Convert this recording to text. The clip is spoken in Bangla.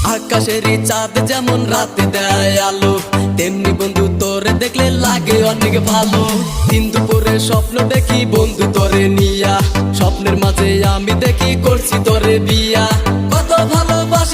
আকাশেরই চাঁদ যেমন রাতে দেয় আলো, তেমনি বন্ধু তোরে দেখলে লাগে অনেক ভালো। দিন দুপুরে স্বপ্ন দেখি বন্ধু তোরে নিয়া, স্বপ্নের মাঝে আমি দেখি করছি তোরে বিয়া। কত ভালোবাসা